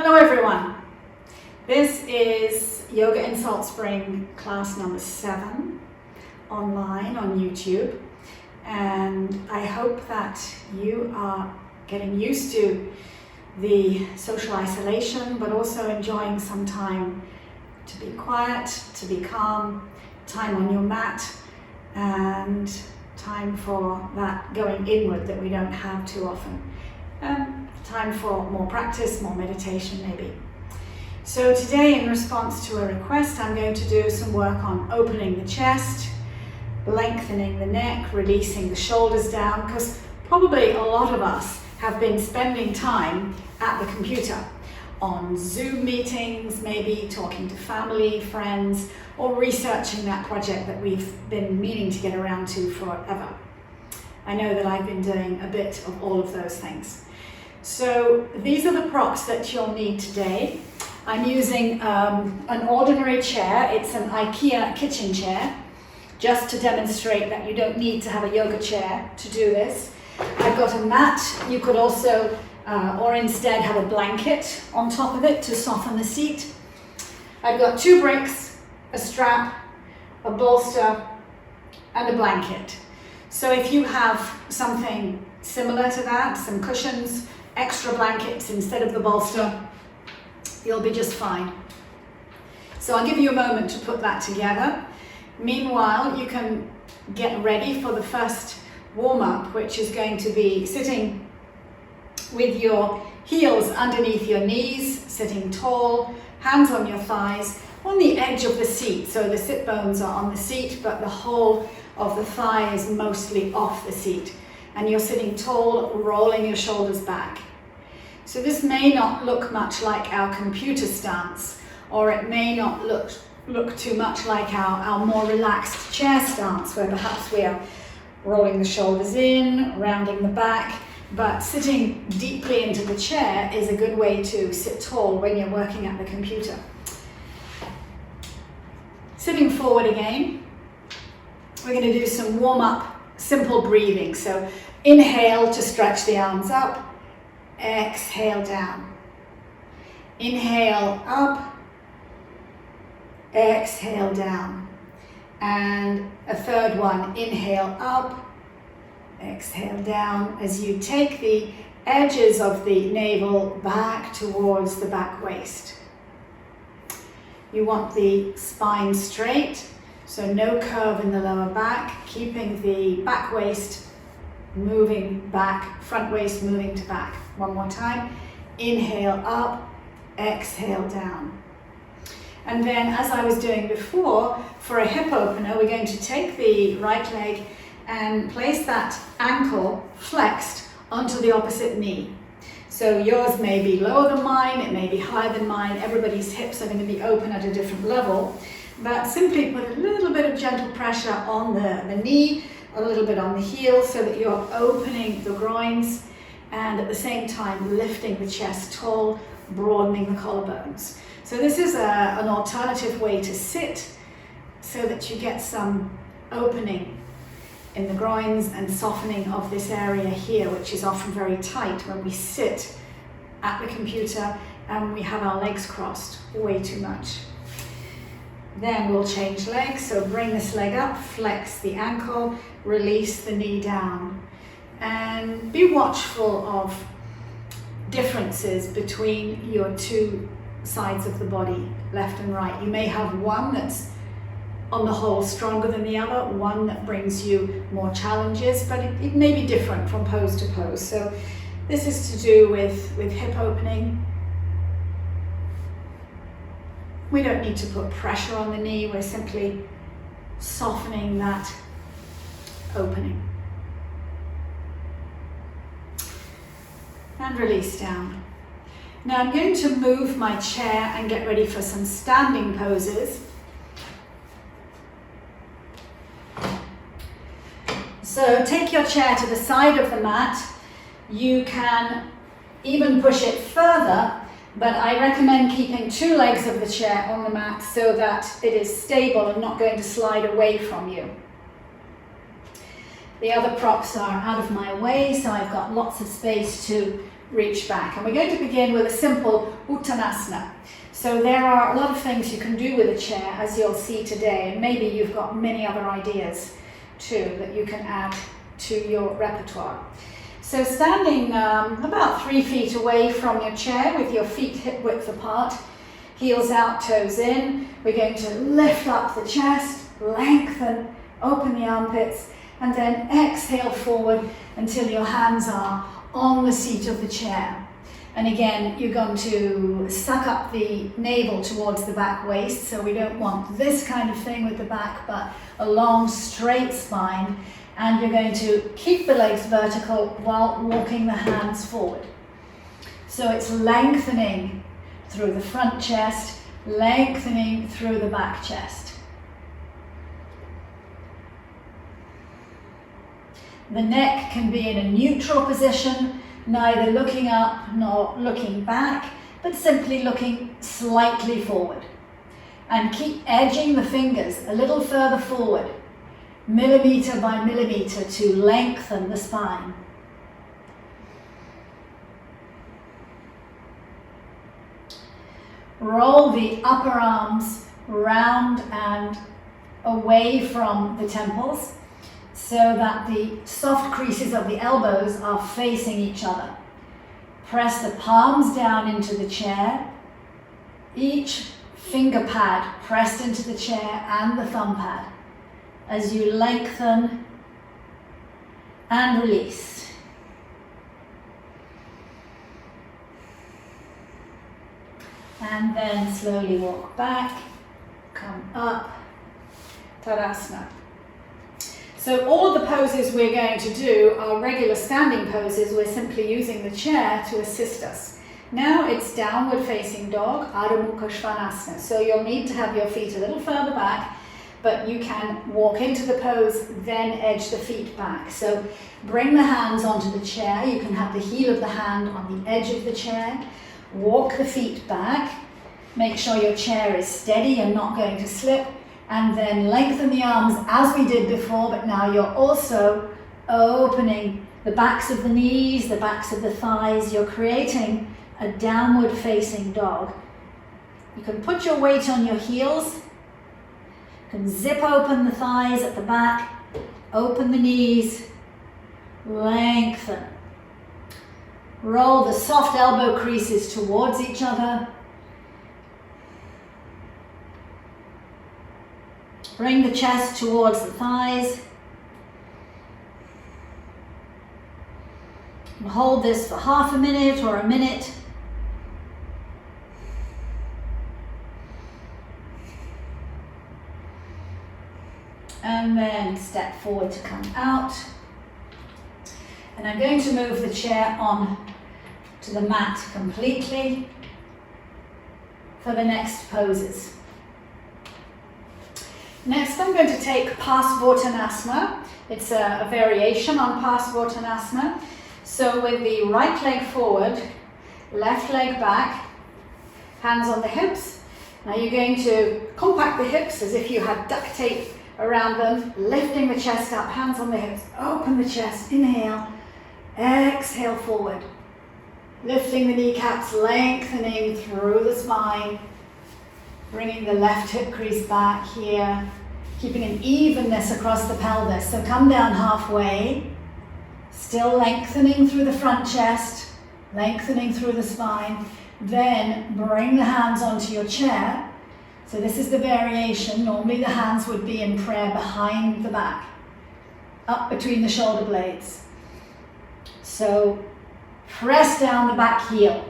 Hello everyone, this is Yoga in Salt Spring class number 7 online on YouTube, and I hope that you are getting used to the social isolation but also enjoying some time to be quiet, to be calm, time on your mat and time for that going inward that we don't have too often. Time for more practice, more meditation maybe. So today, in response to a request, I'm going to do some work on opening the chest, lengthening the neck, releasing the shoulders down, because probably a lot of us have been spending time at the computer on Zoom meetings, maybe talking to family, friends, or researching that project that we've been meaning to get around to forever. I know that I've been doing a bit of all of those things. So these are the props that you'll need today. I'm using an ordinary chair. It's an IKEA kitchen chair, just to demonstrate that you don't need to have a yoga chair to do this. I've got a mat. You could also, or instead, have a blanket on top of it to soften the seat. I've got 2 bricks, a strap, a bolster, and a blanket. So if you have something similar to that, some cushions, extra blankets instead of the bolster, you'll be just fine. So I'll give you a moment to put that together. Meanwhile, you can get ready for the first warm-up, which is going to be sitting with your heels underneath your knees, sitting tall, hands on your thighs, on the edge of the seat. So the sit bones are on the seat, but the whole of the thigh is mostly off the seat. And you're sitting tall, rolling your shoulders back. So this may not look much like our computer stance, or it may not look too much like our more relaxed chair stance, where perhaps we are rolling the shoulders in, rounding the back, but sitting deeply into the chair is a good way to sit tall when you're working at the computer. Sitting forward again, we're going to do some warm-up, simple breathing. So inhale to stretch the arms up, exhale down. Inhale up, exhale down. And a third one, inhale up, exhale down, as you take the edges of the navel back towards the back waist. You want the spine straight, so no curve in the lower back, keeping the back waist moving back, front waist moving to back. One more time. Inhale up, exhale down. And then, as I was doing before, for a hip opener, we're going to take the right leg and place that ankle flexed onto the opposite knee. So yours may be lower than mine, it may be higher than mine. Everybody's hips are going to be open at a different level. But simply put a little bit of gentle pressure on the knee, a little bit on the heel, so that you're opening the groins and at the same time lifting the chest tall, broadening the collarbones. So this is an alternative way to sit, so that you get some opening in the groins and softening of this area here, which is often very tight when we sit at the computer and we have our legs crossed way too much. Then we'll change legs, so bring this leg up, flex the ankle, release the knee down, and be watchful of differences between your 2 sides of the body, left and right. You may have one that's on the whole stronger than the other, one that brings you more challenges, but it may be different from pose to pose. So this is to do with hip opening. We don't need to put pressure on the knee, we're simply softening that opening. And release down. Now I'm going to move my chair and get ready for some standing poses. So take your chair to the side of the mat. You can even push it further, but I recommend keeping 2 legs of the chair on the mat so that it is stable and not going to slide away from you. The other props are out of my way, so I've got lots of space to reach back. And we're going to begin with a simple Uttanasana. So there are a lot of things you can do with a chair, as you'll see today, and maybe you've got many other ideas too that you can add to your repertoire. So standing about 3 feet away from your chair with your feet hip width apart, heels out, toes in, we're going to lift up the chest, lengthen, open the armpits, and then exhale forward until your hands are on the seat of the chair. And again, you're going to suck up the navel towards the back waist, so we don't want this kind of thing with the back, but a long, straight spine. And you're going to keep the legs vertical while walking the hands forward. So it's lengthening through the front chest, lengthening through the back chest. The neck can be in a neutral position, neither looking up nor looking back, but simply looking slightly forward. And keep edging the fingers a little further forward, millimeter by millimeter, to lengthen the spine. Roll the upper arms round and away from the temples so that the soft creases of the elbows are facing each other. Press the palms down into the chair, each finger pad pressed into the chair and the thumb pad, as you lengthen and release. And then slowly walk back, come up, Tadasana. So all of the poses we're going to do are regular standing poses. We're simply using the chair to assist us. Now it's downward facing dog, Adho Mukha Svanasana. So you'll need to have your feet a little further back, but you can walk into the pose, then edge the feet back. So bring the hands onto the chair. You can have the heel of the hand on the edge of the chair. Walk the feet back. Make sure your chair is steady and not going to slip. And then lengthen the arms as we did before, but now you're also opening the backs of the knees, the backs of the thighs. You're creating a downward facing dog. You can put your weight on your heels. You can zip open the thighs at the back, open the knees, lengthen. Roll the soft elbow creases towards each other. Bring the chest towards the thighs. And hold this for half a minute or a minute. And then step forward to come out. And I'm going to move the chair on to the mat completely for the next poses. Next, I'm going to take Parsvottanasana. It's a variation on Parsvottanasana. So with the right leg forward, left leg back, hands on the hips. Now you're going to compact the hips as if you had duct tape around them, lifting the chest up, hands on the hips, open the chest, inhale, exhale forward. Lifting the kneecaps, lengthening through the spine, bringing the left hip crease back here, keeping an evenness across the pelvis. So come down halfway, still lengthening through the front chest, lengthening through the spine. Then bring the hands onto your chair. So this is the variation. Normally the hands would be in prayer behind the back, up between the shoulder blades. So press down the back heel,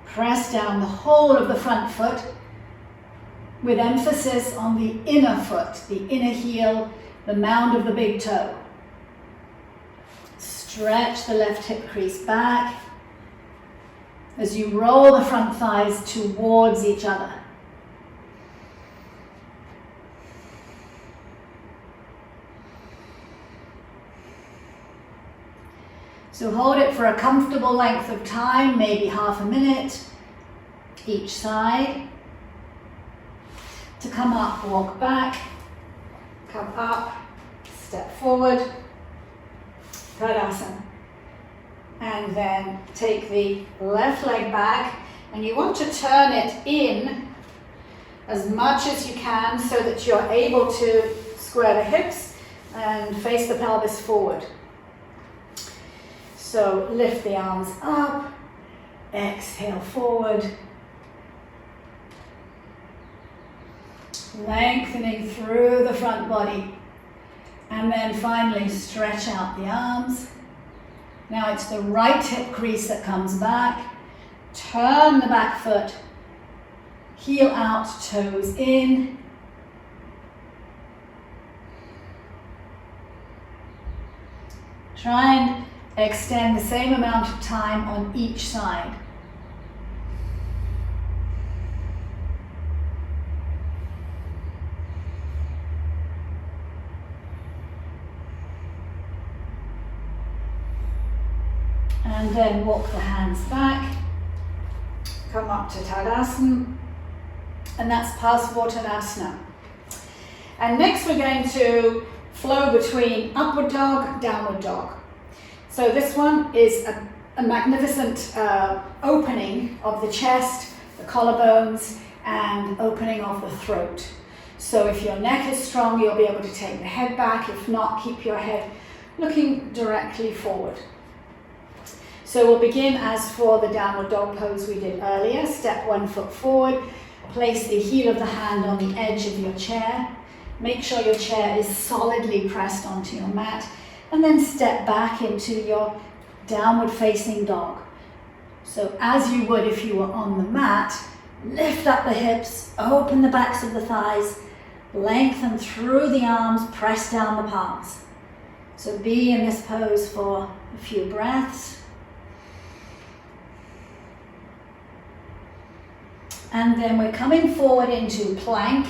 press down the whole of the front foot with emphasis on the inner foot, the inner heel, the mound of the big toe. Stretch the left hip crease back as you roll the front thighs towards each other. So hold it for a comfortable length of time, maybe half a minute each side. To come up, walk back, come up, step forward, Tadasana. And then take the left leg back, and you want to turn it in as much as you can so that you're able to square the hips and face the pelvis forward. So lift the arms up, exhale forward, lengthening through the front body, and then finally stretch out the arms. Now it's the right hip crease that comes back. Turn the back foot, heel out, toes in. Try and extend the same amount of time on each side. And then walk the hands back, come up to Tadasana, and that's Parsvottanasana. And next we're going to flow between upward dog, downward dog. So this one is a magnificent opening of the chest, the collarbones, and opening of the throat. So if your neck is strong, you'll be able to take the head back. If not, keep your head looking directly forward. So we'll begin as for the downward dog pose we did earlier. Step 1 foot forward, place the heel of the hand on the edge of your chair. Make sure your chair is solidly pressed onto your mat, and then step back into your downward facing dog. So as you would if you were on the mat, lift up the hips, open the backs of the thighs, lengthen through the arms, press down the palms. So be in this pose for a few breaths. And then we're coming forward into plank.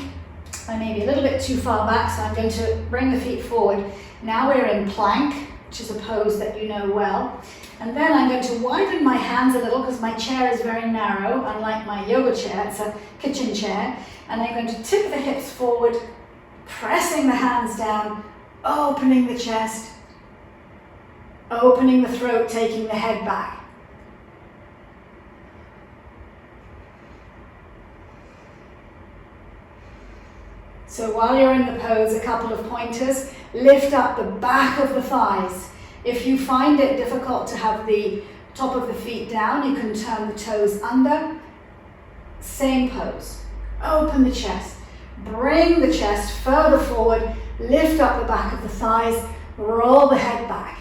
I may be a little bit too far back, so I'm going to bring the feet forward. Now we're in plank, which is a pose that you know well. And then I'm going to widen my hands a little because my chair is very narrow, unlike my yoga chair, it's a kitchen chair. And I'm going to tip the hips forward, pressing the hands down, opening the chest, opening the throat, taking the head back. So while you're in the pose, a couple of pointers. Lift up the back of the thighs. If you find it difficult to have the top of the feet down, you can turn the toes under. Same pose. Open the chest. Bring the chest further forward. Lift up the back of the thighs. Roll the head back.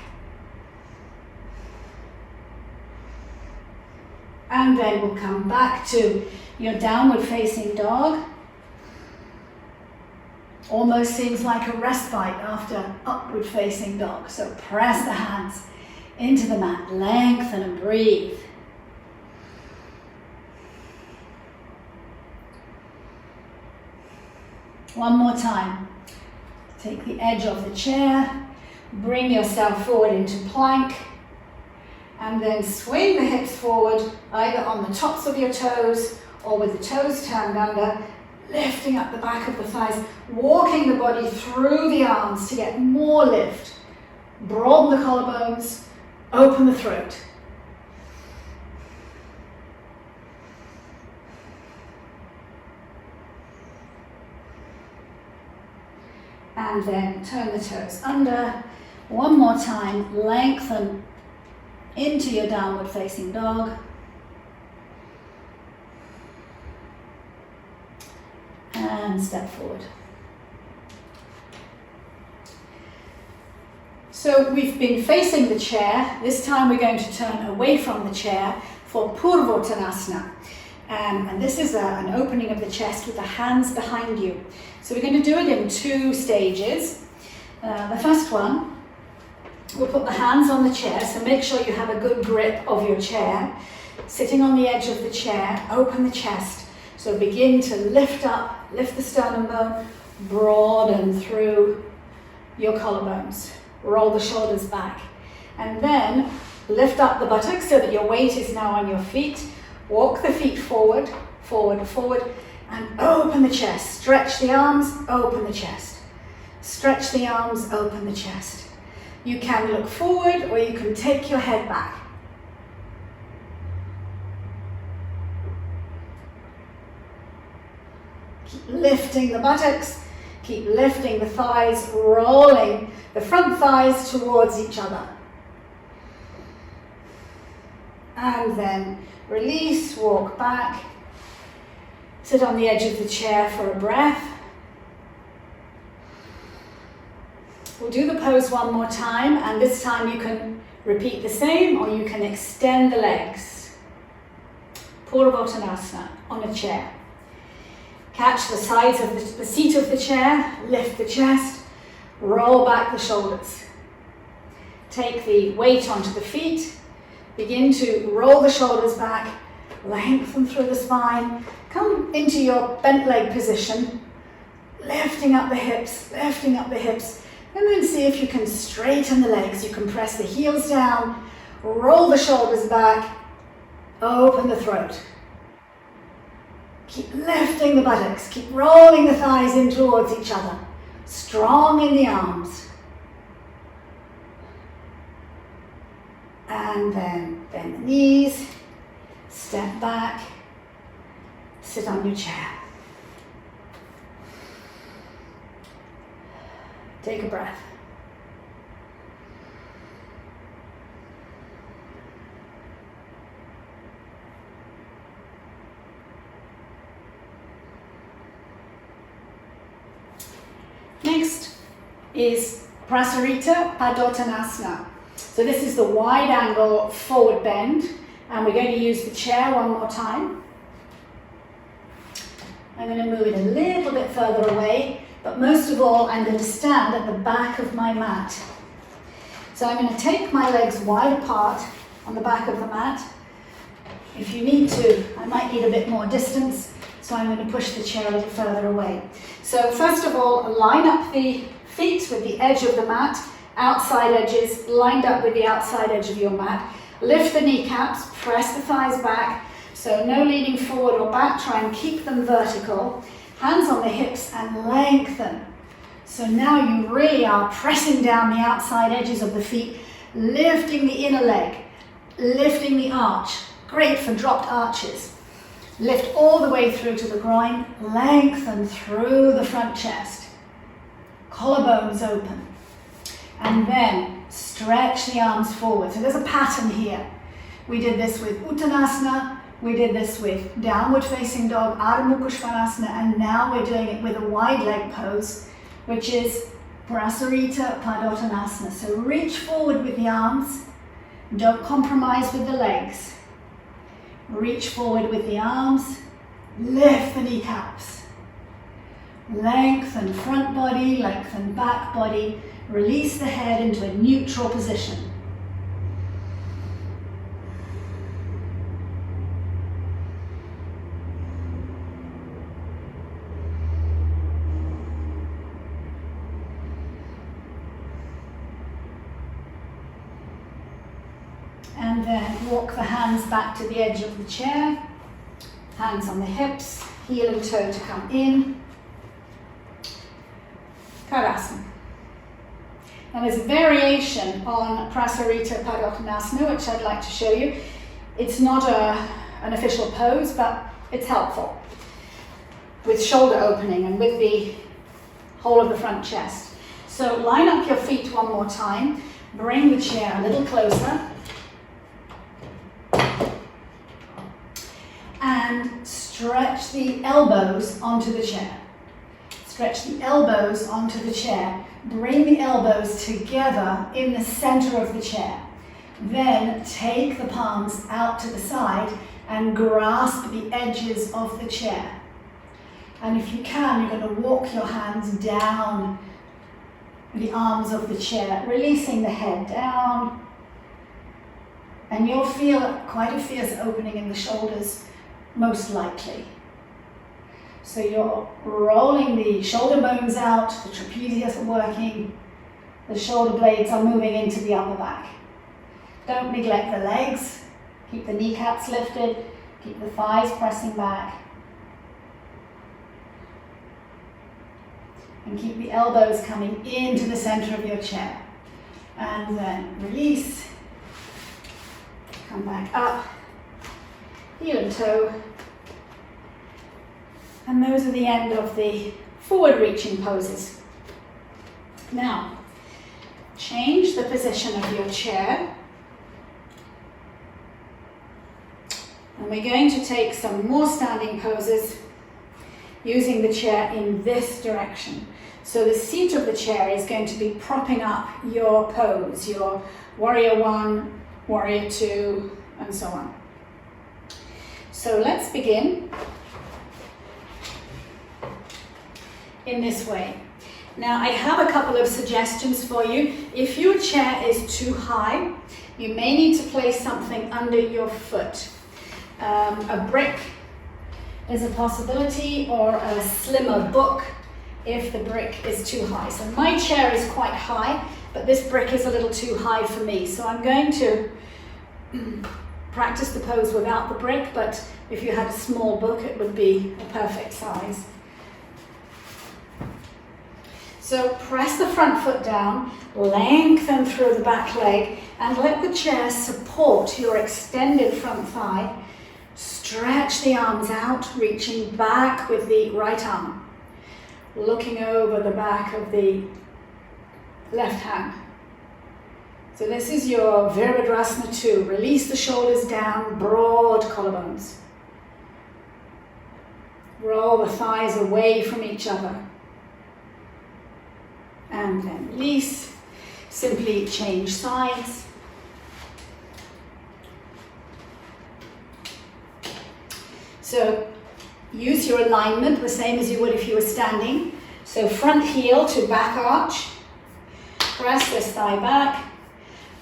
And then we'll come back to your downward facing dog. Almost seems like a respite after upward facing dog. So press the hands into the mat, lengthen and breathe. One more time. Take the edge of the chair, bring yourself forward into plank, and then swing the hips forward, either on the tops of your toes or with the toes turned under, lifting up the back of the thighs, walking the body through the arms to get more lift. Broaden the collarbones, open the throat. And then turn the toes under. One more time, lengthen into your downward facing dog. And step forward. So we've been facing the chair. This time we're going to turn away from the chair for Purvottanasana. And this is an opening of the chest with the hands behind you. So we're going to do it in 2 stages. The first one, we'll put the hands on the chair, so make sure you have a good grip of your chair. Sitting on the edge of the chair, open the chest. So begin to lift up, lift the sternum bone, broaden through your collarbones. Roll the shoulders back. And then lift up the buttocks so that your weight is now on your feet. Walk the feet forward, forward, forward, and open the chest. Stretch the arms, open the chest. Stretch the arms, open the chest. You can look forward or you can take your head back. Keep lifting the buttocks, keep lifting the thighs, rolling the front thighs towards each other. And then release, walk back, sit on the edge of the chair for a breath. We'll do the pose one more time, and this time you can repeat the same or you can extend the legs. Purvottanasana on a chair. Catch the sides of the seat of the chair, lift the chest, roll back the shoulders. Take the weight onto the feet, begin to roll the shoulders back, lengthen through the spine, come into your bent leg position, lifting up the hips, and then see if you can straighten the legs. You can press the heels down, roll the shoulders back, open the throat. Keep lifting the buttocks, keep rolling the thighs in towards each other. Strong in the arms. And then bend the knees, step back, sit on your chair. Take a breath. Next is Prasarita Padottanasana. So this is the wide angle forward bend, and we're going to use the chair one more time. I'm going to move it a little bit further away, but most of all I'm going to stand at the back of my mat. So I'm going to take my legs wide apart on the back of the mat. If you need to, I might need a bit more distance, so I'm going to push the chair a little further away. So first of all, line up the feet with the edge of the mat, outside edges lined up with the outside edge of your mat. Lift the kneecaps, press the thighs back, so no leaning forward or back, try and keep them vertical. Hands on the hips and lengthen. So now you really are pressing down the outside edges of the feet, lifting the inner leg, lifting the arch. Great for dropped arches. Lift all the way through to the groin, lengthen through the front chest. Collarbones open. And then stretch the arms forward. So there's a pattern here. We did this with Uttanasana, we did this with downward facing dog, Ardha Mukha Svanasana, and now we're doing it with a wide leg pose, which is Prasarita Padottanasana. So reach forward with the arms, don't compromise with the legs. Reach forward with the arms, lift the kneecaps. Lengthen front body, lengthen back body, release the head into a neutral position. And then walk the hands back to the edge of the chair, hands on the hips, heel and toe to come in. Karasana. Now there's a variation on Prasarita Padottanasana, which I'd like to show you. It's not an official pose, but it's helpful with shoulder opening and with the whole of the front chest. So line up your feet one more time, bring the chair a little closer, and stretch the elbows onto the chair. Stretch the elbows onto the chair. Bring the elbows together in the center of the chair. Then take the palms out to the side and grasp the edges of the chair. And if you can, you're going to walk your hands down the arms of the chair, releasing the head down. And you'll feel quite a fierce opening in the shoulders, most likely. So you're rolling the shoulder bones out, the trapezius are working, the shoulder blades are moving into the upper back. Don't neglect the legs, keep the kneecaps lifted, keep the thighs pressing back. And keep the elbows coming into the center of your chair. And then release, come back up, heel and toe, And those are the end of the forward reaching poses. Now, change the position of your chair. And we're going to take some more standing poses using the chair in this direction. So the seat of the chair is going to be propping up your pose, your warrior one, warrior two, and so on. So let's begin in this way. Now I have a couple of suggestions for you. If your chair is too high, you may need to place something under your foot. A brick is a possibility, or a slimmer book if the brick is too high. So my chair is quite high, but this brick is a little too high for me. So I'm going to practice the pose without the brick, but if you had a small book, it would be a perfect size. So press the front foot down, lengthen through the back leg, and let the chair support your extended front thigh. Stretch the arms out, reaching back with the right arm, looking over the back of the left hand. So this is your Virabhadrasana 2. Release the shoulders down, broad collarbones. Roll the thighs away from each other. And then release. Simply change sides. So use your alignment the same as you would if you were standing. So front heel to back arch. Press this thigh back.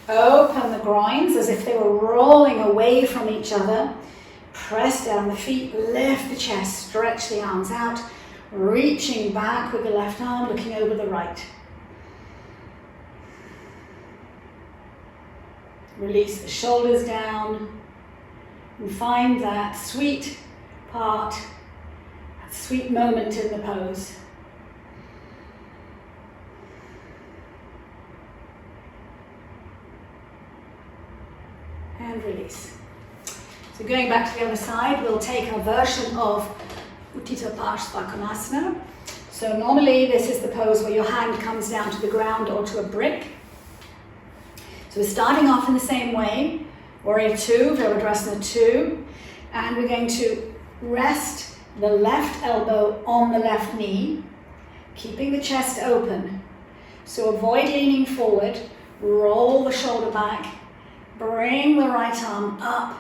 Open the groins as if they were rolling away from each other. Press down the feet, lift the chest, stretch the arms out, reaching back with the left arm, looking over the right. Release the shoulders down and find that sweet part, that sweet moment in the pose. And release. So going back to the other side, we'll take a version of Utthita Parshva. So normally this is the pose where your hand comes down to the ground or to a brick. So we're starting off in the same way, Warrior 2, Virabhadrasana 2, and we're going to rest the left elbow on the left knee, keeping the chest open. So avoid leaning forward, roll the shoulder back, bring the right arm up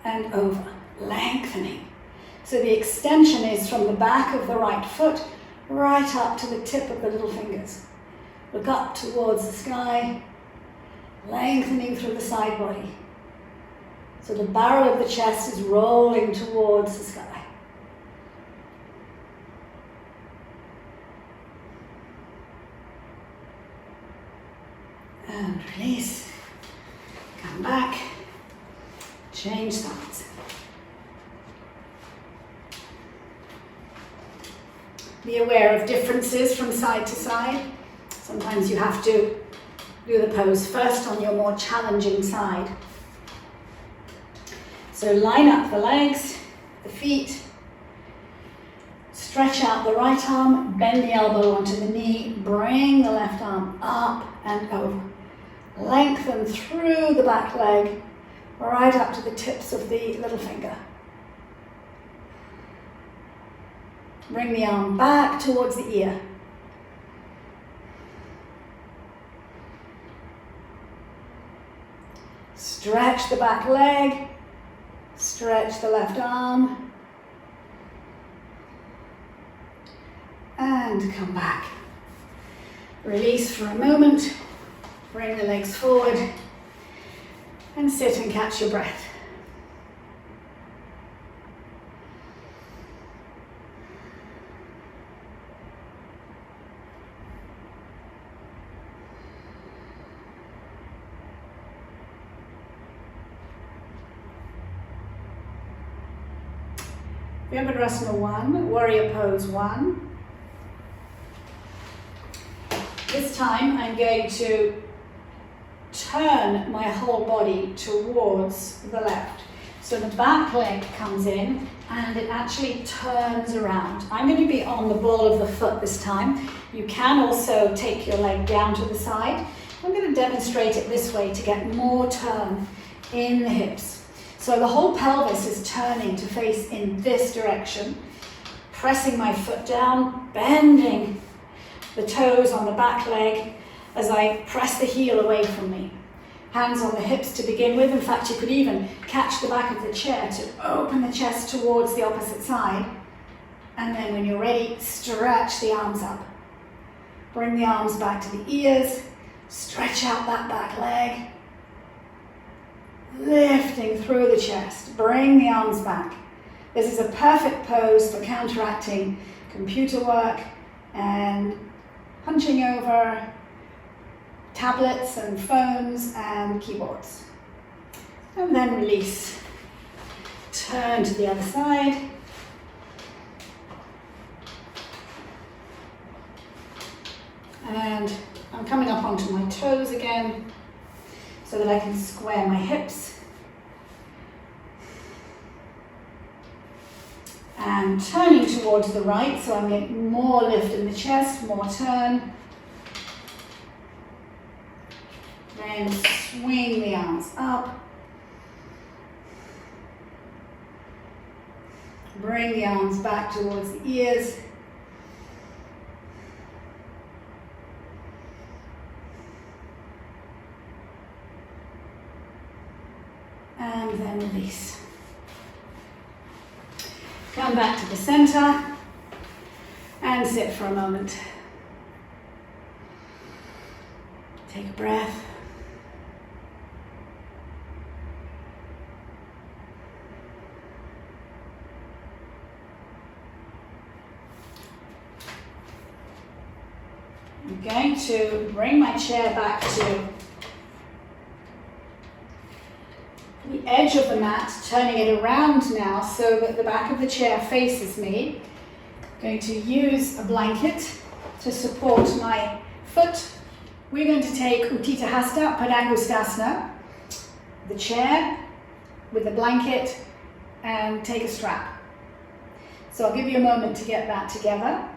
and over, lengthening. So the extension is from the back of the right foot right up to the tip of the little fingers. Look up towards the sky, lengthening through the side body. So the barrel of the chest is rolling towards the sky. And release. Come back. Change sides. Be aware of differences from side to side. Sometimes you have to do the pose first on your more challenging side. So line up the legs, the feet, stretch out the right arm, bend the elbow onto the knee, bring the left arm up and over. Lengthen through the back leg, right up to the tips of the little finger. Bring the arm back towards the ear. Stretch the back leg. Stretch the left arm and come back. Release for a moment, bring the legs forward and sit and catch your breath. Virabhadrasana 1, Warrior Pose 1. This time I'm going to turn my whole body towards the left. So the back leg comes in and it actually turns around. I'm going to be on the ball of the foot this time. You can also take your leg down to the side. I'm going to demonstrate it this way to get more turn in the hips. So the whole pelvis is turning to face in this direction, pressing my foot down, bending the toes on the back leg as I press the heel away from me. Hands on the hips to begin with. In fact, you could even catch the back of the chair to open the chest towards the opposite side. And then when you're ready, stretch the arms up. Bring the arms back to the ears. Stretch out that back leg. Lifting through the chest. Bring the arms back. This is a perfect pose for counteracting computer work and hunching over tablets and phones and keyboards. And then release. Turn to the other side. And I'm coming up onto my toes again so that I can square my hips. And turning towards the right, so I'm getting more lift in the chest, more turn. Then swing the arms up. Bring the arms back towards the ears. And then release. Come back to the center and sit for a moment. Take a breath. I'm going to bring my chair back to the edge of the mat, turning it around now so that the back of the chair faces me. I'm going to use a blanket to support my foot. We're going to take Utthita Hasta, Padangusthasana, the chair with the blanket, and take a strap. So I'll give you a moment to get that together.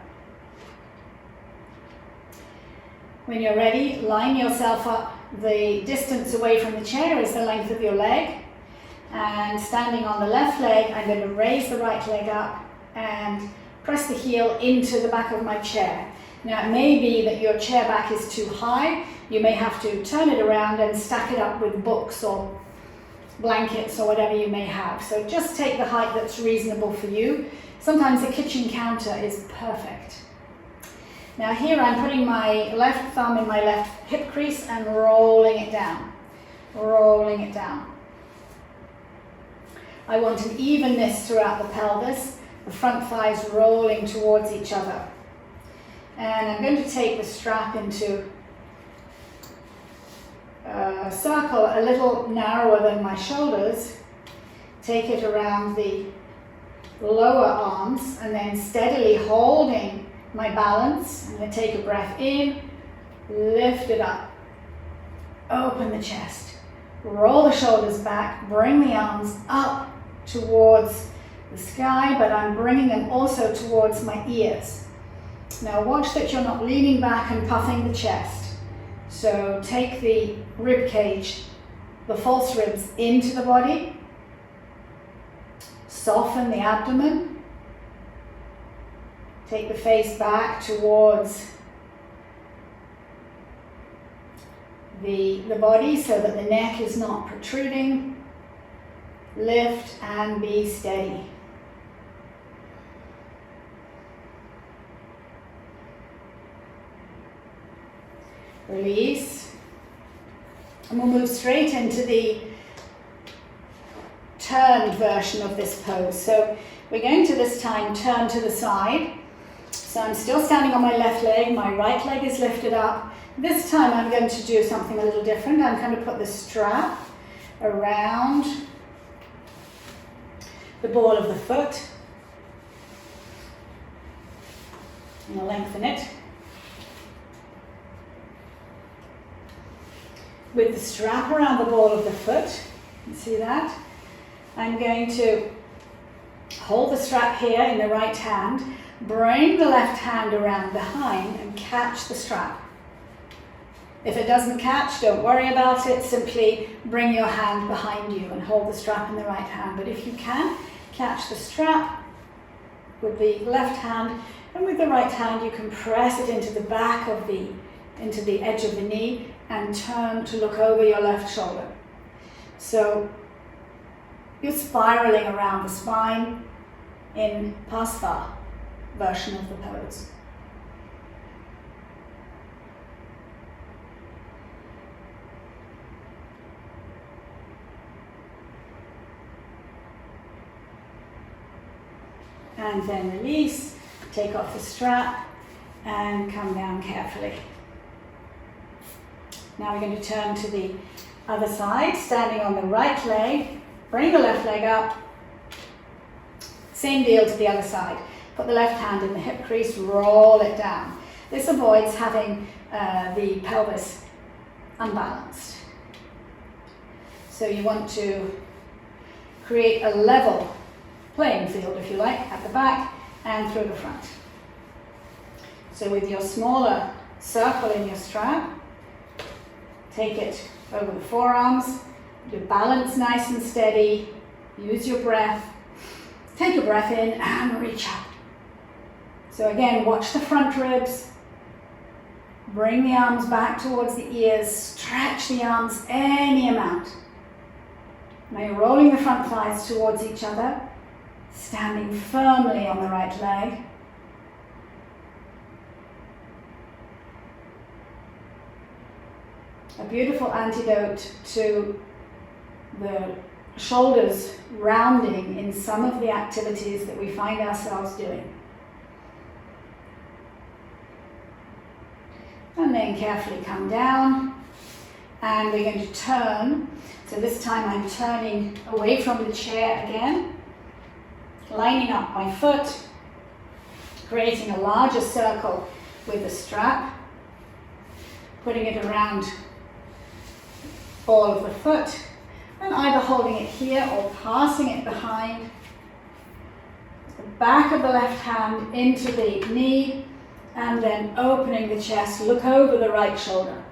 When you're ready, line yourself up. The distance away from the chair is the length of your leg. And standing on the left leg, I'm going to raise the right leg up and press the heel into the back of my chair. Now it may be that your chair back is too high. You may have to turn it around and stack it up with books or blankets or whatever you may have. So just take the height that's reasonable for you. Sometimes a kitchen counter is perfect. Now here I'm putting my left thumb in my left hip crease and rolling it down. Rolling it down. I want an evenness throughout the pelvis, the front thighs rolling towards each other. And I'm going to take the strap into a circle a little narrower than my shoulders. Take it around the lower arms and then steadily holding my balance. I'm going to take a breath in, lift it up, open the chest, roll the shoulders back, bring the arms up towards the sky, but I'm bringing them also towards my ears. Now watch that you're not leaning back and puffing the chest. So take the rib cage, the false ribs into the body, soften the abdomen, take the face back towards the body so that the neck is not protruding. Lift and be steady. Release. And we'll move straight into the turned version of this pose. So we're going to this time turn to the side. So I'm still standing on my left leg, my right leg is lifted up. This time I'm going to do something a little different. I'm going to put the strap around the ball of the foot. And I'll lengthen it. With the strap around the ball of the foot, you see that? I'm going to hold the strap here in the right hand, bring the left hand around behind and catch the strap. If it doesn't catch, don't worry about it, simply bring your hand behind you and hold the strap in the right hand. But if you can, catch the strap with the left hand, and with the right hand you can press it into the back of into the edge of the knee and turn to look over your left shoulder. So you're spiraling around the spine in Pasva version of the pose. And then release, take off the strap and come down carefully. Now we're going to turn to the other side, standing on the right leg, bring the left leg up, same deal to the other side. Put the left hand in the hip crease, roll it down. This avoids having the pelvis unbalanced. So you want to create a level playing field, if you like, at the back and through the front. So with your smaller circle in your strap, take it over the forearms, do balance nice and steady, use your breath, take a breath in and reach up. So again, watch the front ribs, bring the arms back towards the ears, stretch the arms any amount. Now you're rolling the front thighs towards each other, standing firmly on the right leg. A beautiful antidote to the shoulders rounding in some of the activities that we find ourselves doing. And then carefully come down, and we're going to turn. So this time I'm turning away from the chair again, lining up my foot, creating a larger circle with the strap, putting it around all of the foot, and either holding it here or passing it behind the back of the left hand into the knee, and then opening the chest, look over the right shoulder.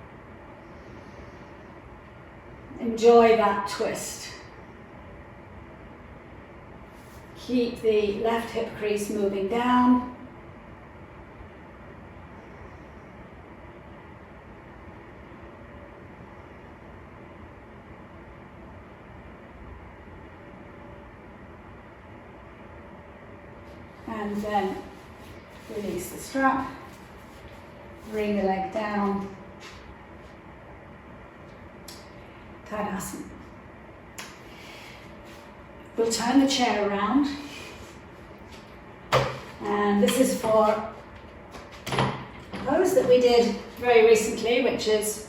Enjoy that twist. Keep the left hip crease moving down. And then release the strap, bring the leg down, Tadasana. We'll turn the chair around, and this is for a pose that we did very recently, which is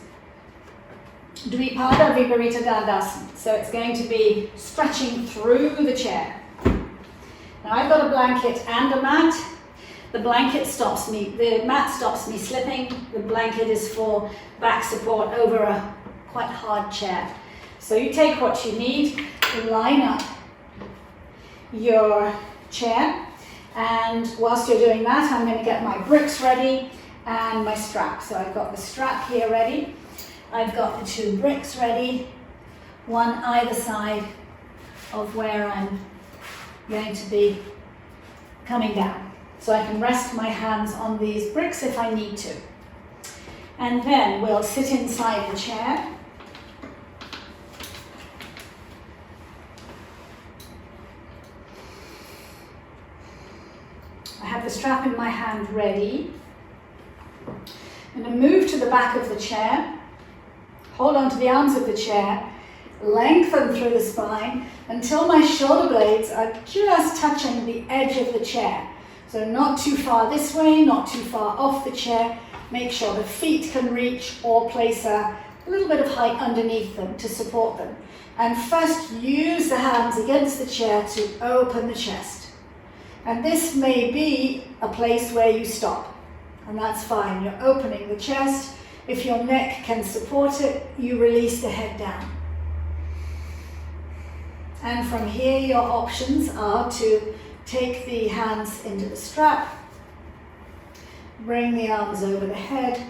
Dvipada Viparita Dandasana. So it's going to be stretching through the chair. Now I've got a blanket and a mat. The mat stops me slipping. The blanket is for back support over a quite hard chair. So you take what you need to line up your chair, and whilst you're doing that, I'm going to get my bricks ready and my strap. So I've got the strap here ready. I've got the 2 bricks ready, one either side of where I'm going to be coming down. So I can rest my hands on these bricks if I need to. And then we'll sit inside the chair. I have the strap in my hand ready. I'm going to move to the back of the chair, hold on to the arms of the chair, lengthen through the spine until my shoulder blades are just touching the edge of the chair. So not too far this way, not too far off the chair. Make sure the feet can reach, or place a little bit of height underneath them to support them. And first use the hands against the chair to open the chest. And this may be a place where you stop, and that's fine. You're opening the chest. If your neck can support it, you release the head down. And from here, your options are to take the hands into the strap, bring the arms over the head,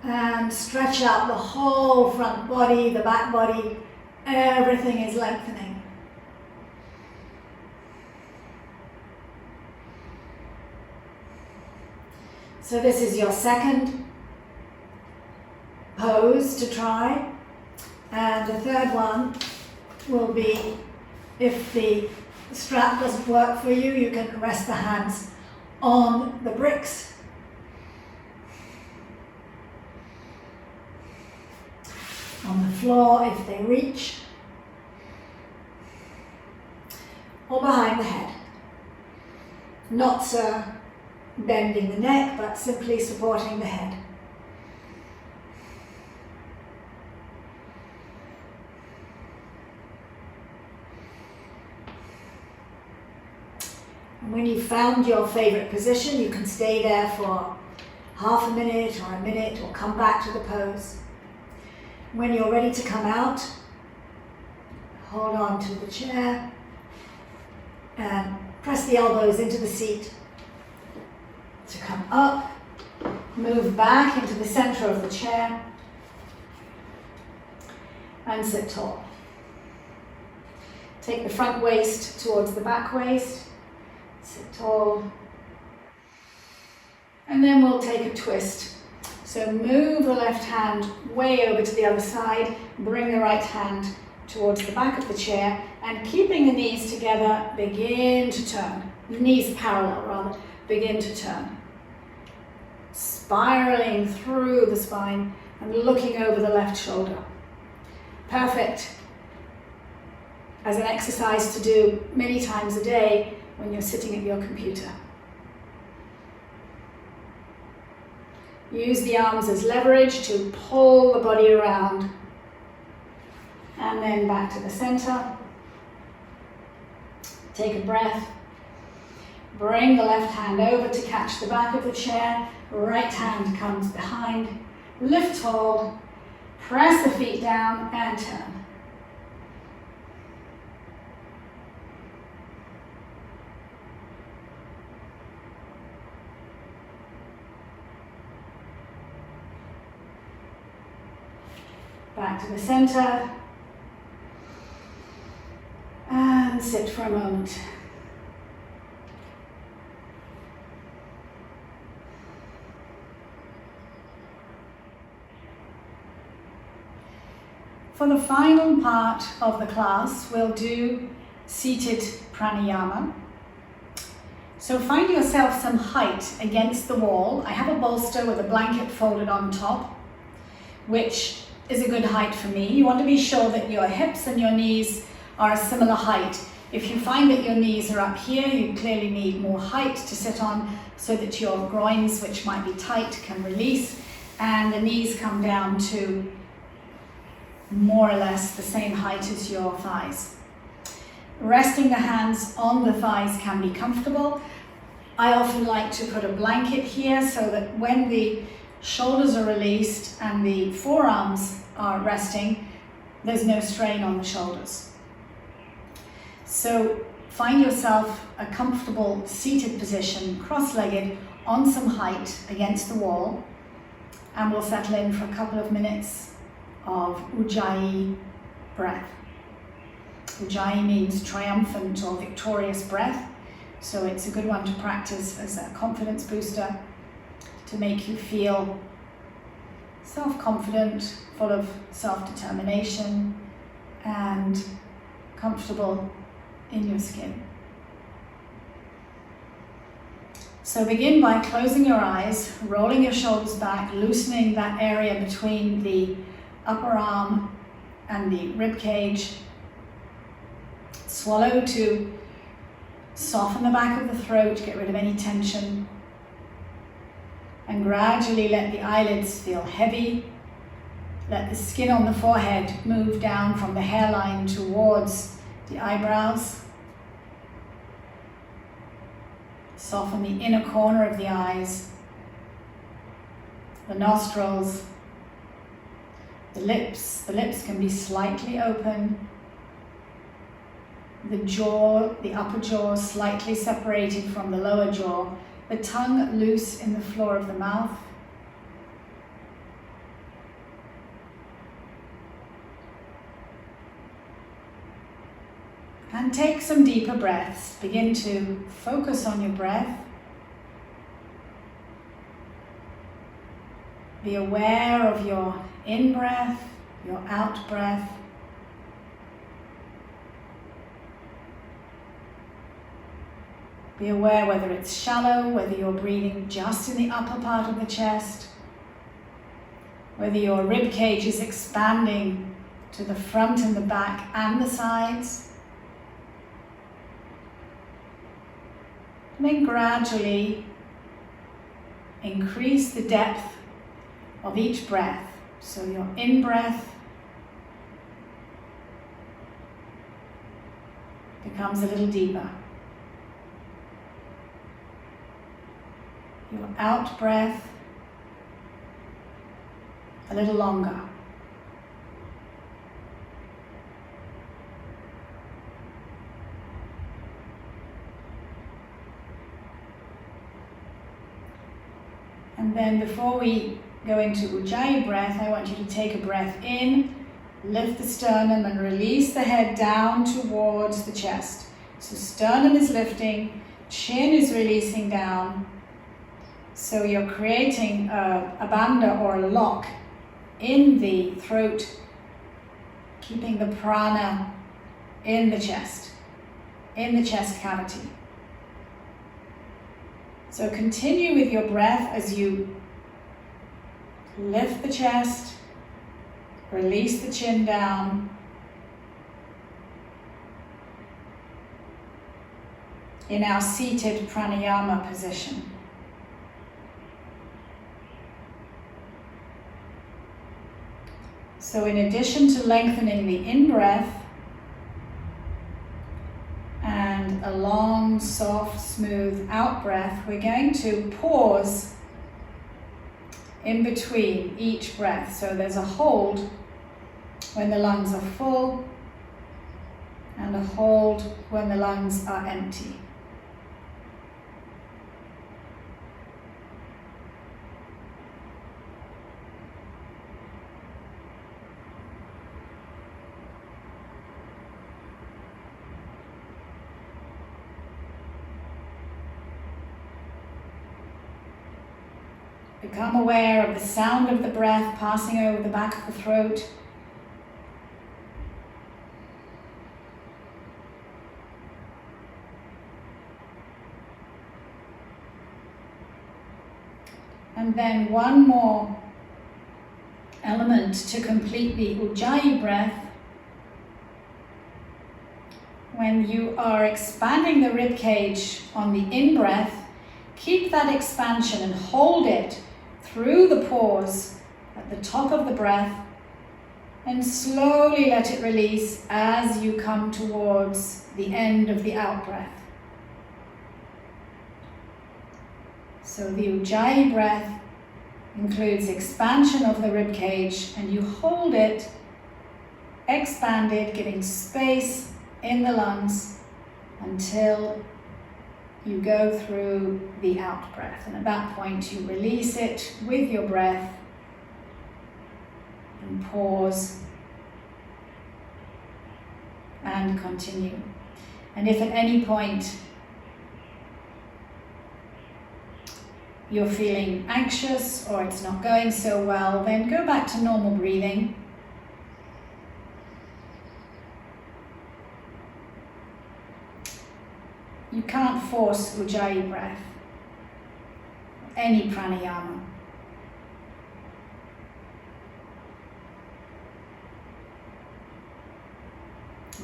and stretch out the whole front body, the back body, everything is lengthening. So this is your second pose to try, and the third one will be, if the strap doesn't work for you, you can rest the hands on the bricks. On the floor if they reach, or behind the head. Not bending the neck, but simply supporting the head. And when you've found your favorite position, you can stay there for half a minute or a minute, or come back to the pose. When you're ready to come out, hold on to the chair and press the elbows into the seat to come up. Move back into the center of the chair and sit tall. Take the front waist towards the back waist, sit tall, and then we'll take a twist. So move the left hand way over to the other side, bring the right hand towards the back of the chair, and keeping the knees together, begin to turn. Knees parallel rather, begin to turn. Spiraling through the spine and looking over the left shoulder. Perfect as an exercise to do many times a day when you're sitting at your computer. Use the arms as leverage to pull the body around, and then back to the center. Take a breath. Bring the left hand over to catch the back of the chair. Right hand comes behind. Lift tall. Press the feet down and turn. Back to the center, and sit for a moment. For the final part of the class, we'll do seated pranayama. So find yourself some height against the wall. I have a bolster with a blanket folded on top, which is a good height for me. You want to be sure that your hips and your knees are a similar height. If you find that your knees are up here, you clearly need more height to sit on so that your groins, which might be tight, can release, and the knees come down to more or less the same height as your thighs. Resting the hands on the thighs can be comfortable. I often like to put a blanket here so that when the shoulders are released and the forearms are resting, there's no strain on the shoulders. So find yourself a comfortable seated position, cross-legged, on some height against the wall, and we'll settle in for a couple of minutes of Ujjayi breath. Ujjayi means triumphant or victorious breath, so it's a good one to practice as a confidence booster, to make you feel self-confident, full of self-determination, and comfortable in your skin. So begin by closing your eyes, rolling your shoulders back, loosening that area between the upper arm and the rib cage. Swallow to soften the back of the throat, get rid of any tension. And gradually let the eyelids feel heavy. Let the skin on the forehead move down from the hairline towards the eyebrows. Soften the inner corner of the eyes, the nostrils, the lips. The lips can be slightly open. The jaw, the upper jaw slightly separated from the lower jaw. The tongue loose in the floor of the mouth. And take some deeper breaths. Begin to focus on your breath. Be aware of your in-breath, your out-breath. Be aware whether it's shallow, whether you're breathing just in the upper part of the chest, whether your rib cage is expanding to the front and the back and the sides. And then gradually increase the depth of each breath. So your in-breath becomes a little deeper. Your out-breath a little longer. And then before we go into Ujjayi breath, I want you to take a breath in, lift the sternum and release the head down towards the chest. So sternum is lifting, chin is releasing down. So you're creating a bandha or a lock in the throat, keeping the prana in the chest cavity. So continue with your breath as you lift the chest, release the chin down. In our seated pranayama position. So in addition to lengthening the in-breath and a long, soft, smooth out-breath, we're going to pause in between each breath. So there's a hold when the lungs are full and a hold when the lungs are empty. Become aware of the sound of the breath passing over the back of the throat. And then one more element to complete the Ujjayi breath. When you are expanding the rib cage on the in-breath, keep that expansion and hold it through the pause at the top of the breath and slowly let it release as you come towards the end of the out-breath. So the Ujjayi breath includes expansion of the rib cage and you hold it expanded, giving space in the lungs until you go through the out breath, and at that point you release it with your breath and pause and continue. And if at any point you're feeling anxious or it's not going so well, then go back to normal breathing. You can't force Ujjayi breath, any pranayama.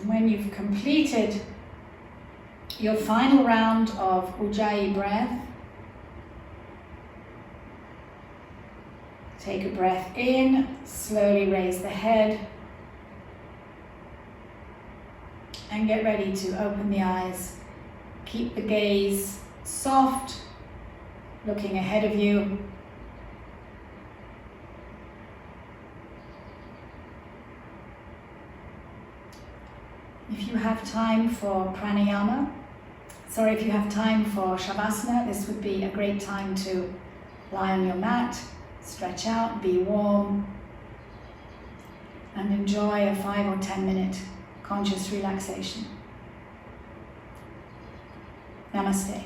When you've completed your final round of Ujjayi breath, take a breath in, slowly raise the head, and get ready to open the eyes. Keep the gaze soft, looking ahead of you. If you have time for pranayama, if you have time for shavasana, this would be a great time to lie on your mat, stretch out, be warm, and enjoy a 5 or 10 minute conscious relaxation. Namaste.